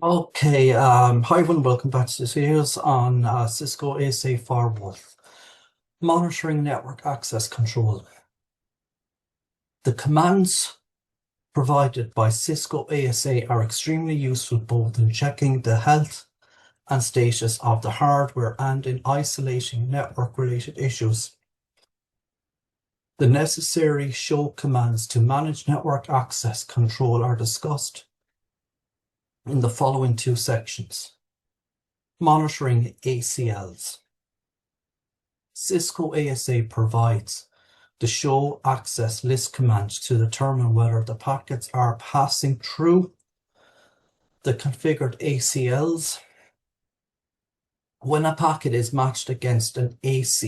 Okay, hi everyone, welcome back to the series on Cisco ASA firewall. Monitoring network access control. The commands provided by Cisco ASA are extremely useful both in checking the health and status of the hardware and in isolating network-related issues. The necessary show commands to manage network access control are discussed in the following two sections. Monitoring ACLs. Cisco ASA provides the show access list command to determine whether the packets are passing through the configured ACLs. When a packet is matched against an ACE,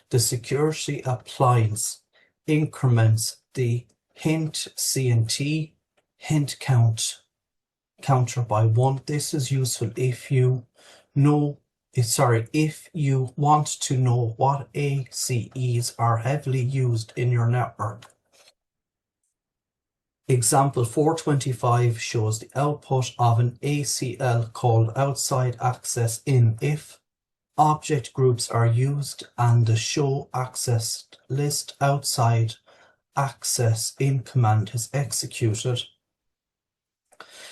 the security appliance increments the hint CNT hint counter by 1. This is useful if you want to know what ACEs are heavily used in your network. Example 425 shows the output of an ACL called outside access in if object groups are used and the show access list outside access in command is executed.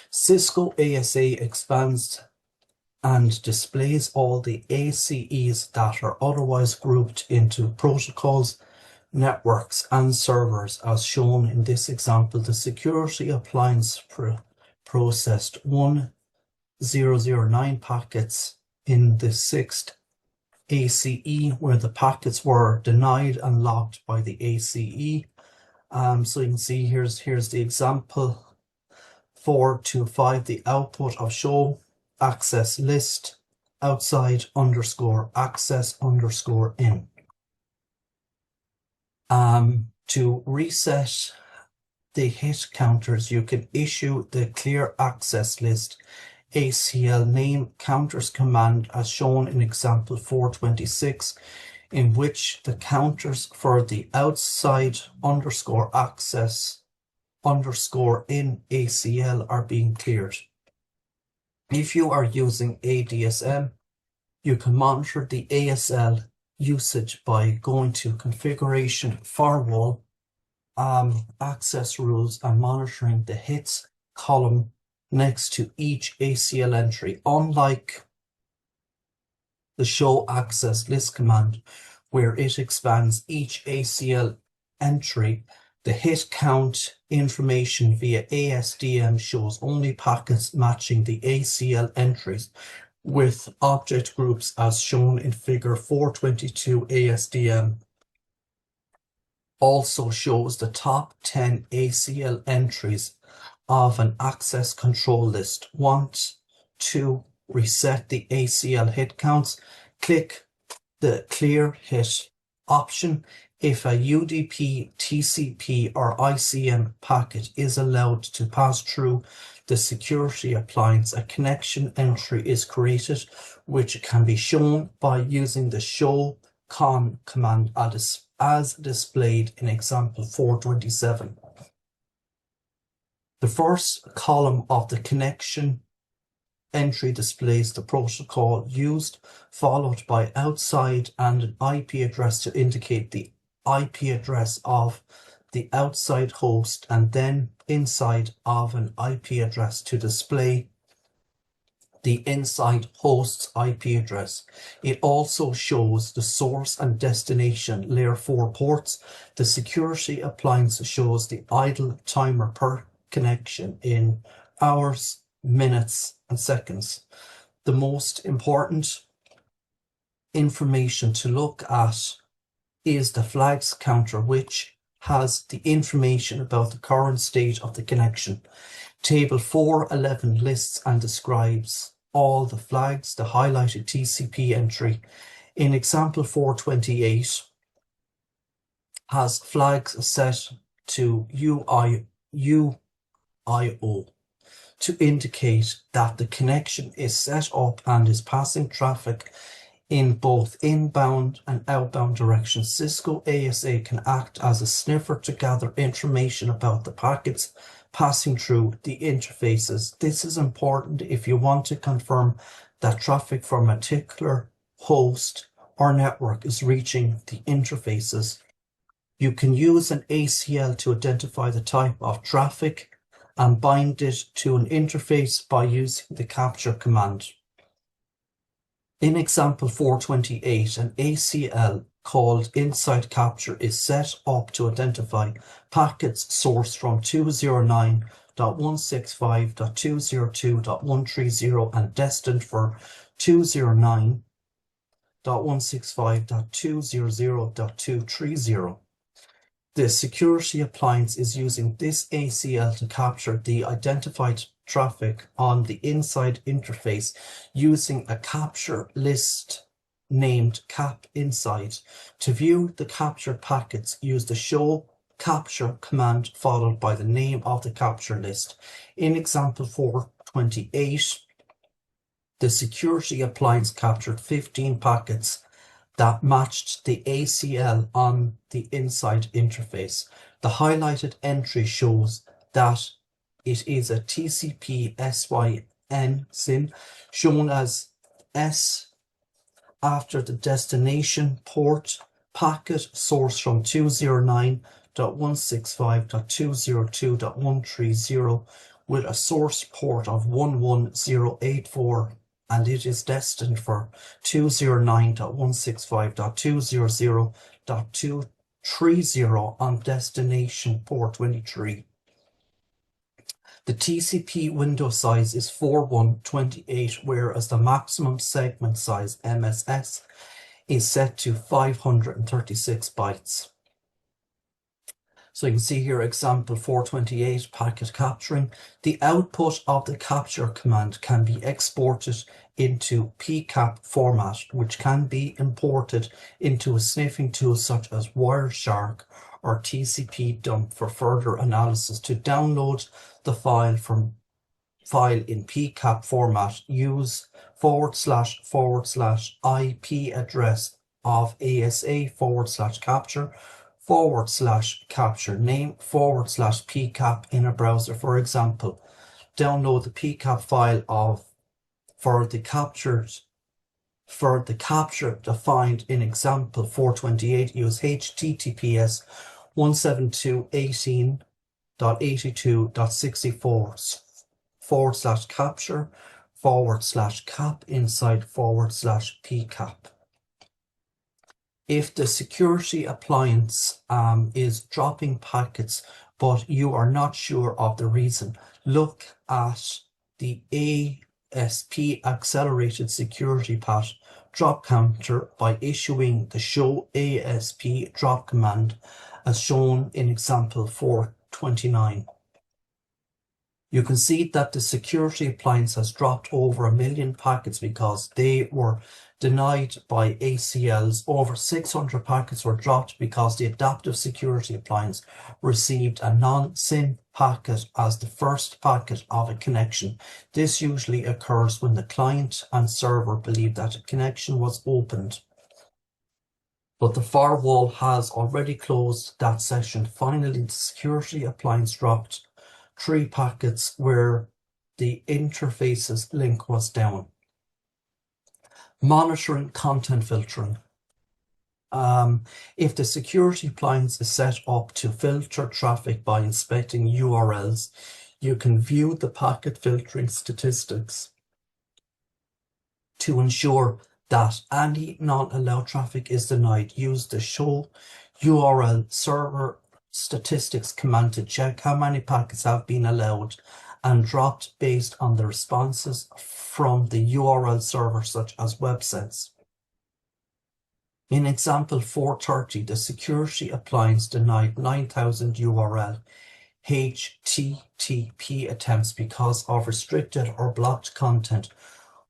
Cisco ASA expands and displays all the ACEs that are otherwise grouped into protocols, networks, and servers, as shown in this example. The security appliance processed 1009 packets in the 6th ACE, where the packets were denied and locked by the ACE. So you can see here's the example 425, the output of show access list outside underscore access underscore in. To reset the hit counters, you can issue the clear access list ACL name counters command as shown in example 426, in which the counters for the outside underscore access underscore in ACL are being cleared. If you are using ADSM, you can monitor the ASL usage by going to configuration firewall, access rules, and monitoring the hits column next to each ACL entry. Unlike the show access list command, where it expands each ACL entry, the hit count information via ASDM shows only packets matching the ACL entries with object groups as shown in figure 422. ASDM also shows the top 10 ACL entries of an access control list. Want to reset the ACL hit counts? Click the clear hit option. If a UDP, TCP, or ICM packet is allowed to pass through the security appliance, a connection entry is created, which can be shown by using the show con command as displayed in example 427. The first column of the connection entry displays the protocol used, followed by outside and an IP address to indicate the IP address of the outside host, and then inside of an IP address to display the inside host's IP address. It also shows the source and destination layer 4 ports. The security appliance shows the idle timer per connection in hours, minutes, and seconds. The most important information to look at is the flags counter, which has the information about the current state of the connection. Table 411 lists and describes all the flags. The highlighted TCP entry in example 428 has flags set to UIO to indicate that the connection is set up and is passing traffic in both inbound and outbound directions. Cisco ASA can act as a sniffer to gather information about the packets passing through the interfaces. This is important if you want to confirm that traffic from a particular host or network is reaching the interfaces. You can use an ACL to identify the type of traffic and bind it to an interface by using the capture command. In example 428, an ACL called inside capture is set up to identify packets sourced from 209.165.202.130 and destined for 209.165.200.230. The security appliance is using this ACL to capture the identified traffic on the inside interface using a capture list named cap inside. To view the captured packets, use the show capture command followed by the name of the capture list. In example 428, the security appliance captured 15 packets that matched the ACL on the inside interface. The highlighted entry shows that it is a TCP SYN SYN shown as S after the destination port, packet source from 209.165.202.130 with a source port of 11084. And it is destined for 209.165.200.230 on destination port 23. The TCP window size is 4128, whereas the maximum segment size, MSS, is set to 536 bytes. So you can see here example 428, packet capturing. The output of the capture command can be exported into PCAP format, which can be imported into a sniffing tool such as Wireshark or TCP dump for further analysis. To download the file in PCAP format, use // IP address of ASA/capture /capture name /PCAP in a browser. For example, download the PCAP file for the capture defined in example 428. Use https 172.18.82.64 /capture /cap inside /PCAP. If the security appliance is dropping packets, but you are not sure of the reason, look at the ASP accelerated security path drop counter by issuing the show ASP drop command as shown in example 429. You can see that the security appliance has dropped over 1 million packets because they were denied by ACLs. Over 600 packets were dropped because the adaptive security appliance received a non-SYN packet as the first packet of a connection. This usually occurs when the client and server believe that a connection was opened, but the firewall has already closed that session. Finally, the security appliance dropped 3 packets where the interface's link was down. Monitoring content filtering. If the security appliance is set up to filter traffic by inspecting URLs, you can view the packet filtering statistics to ensure that any non-allowed traffic is denied. Use the show URL server statistics command to check how many packets have been allowed and dropped based on the responses from the URL server such as websites. In example 430, the security appliance denied 9,000 URL HTTP attempts because of restricted or blocked content,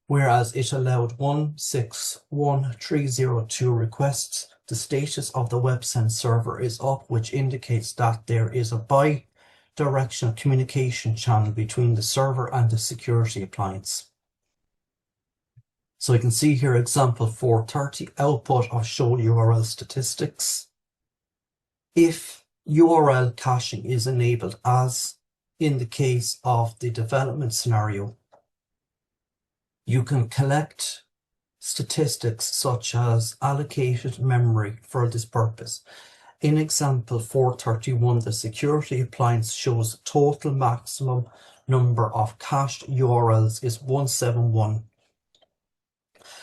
whereas it allowed 161,302 requests. The status of the website server is up, which indicates that there is a bi-directional communication channel between the server and the security appliance. So you can see here example 430, output of show URL statistics. If URL caching is enabled as in the case of the development scenario, you can collect statistics such as allocated memory for this purpose. In example 431, the security appliance shows total maximum number of cached URLs is 171.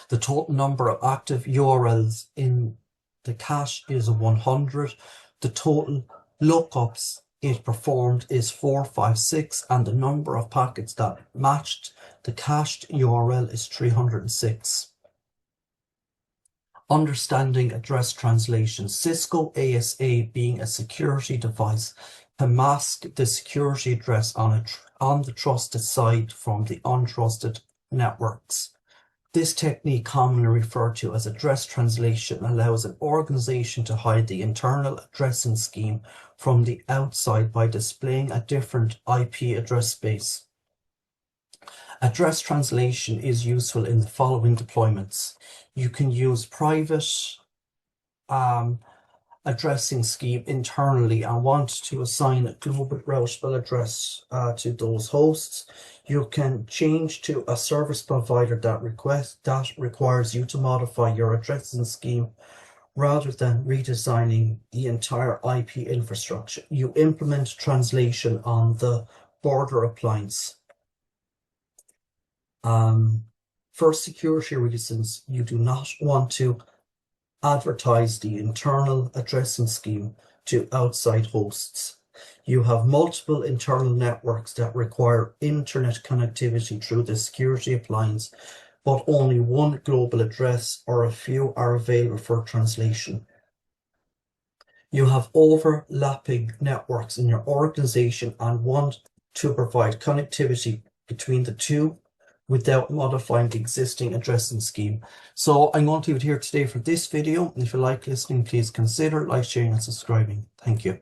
The total number of active URLs in the cache is 100. The total lookups it performed is 456, and the number of packets that matched the cached URL is 306. Understanding address translation. Cisco ASA, being a security device, can mask the security address on the trusted side from the untrusted networks. This technique, commonly referred to as address translation, allows an organization to hide the internal addressing scheme from the outside by displaying a different IP address space. Address translation is useful in the following deployments. You can use private addressing scheme internally and want to assign a global routable address to those hosts. You can change to a service provider that requires you to modify your addressing scheme rather than redesigning the entire IP infrastructure. You implement translation on the border appliance. For security reasons, you do not want to advertise the internal addressing scheme to outside hosts. You have multiple internal networks that require internet connectivity through the security appliance, but only one global address or a few are available for translation. You have overlapping networks in your organization and want to provide connectivity between the two without modifying the existing addressing scheme. So I'm going to leave it here today for this video. If you like listening, please consider like, sharing and subscribing. Thank you.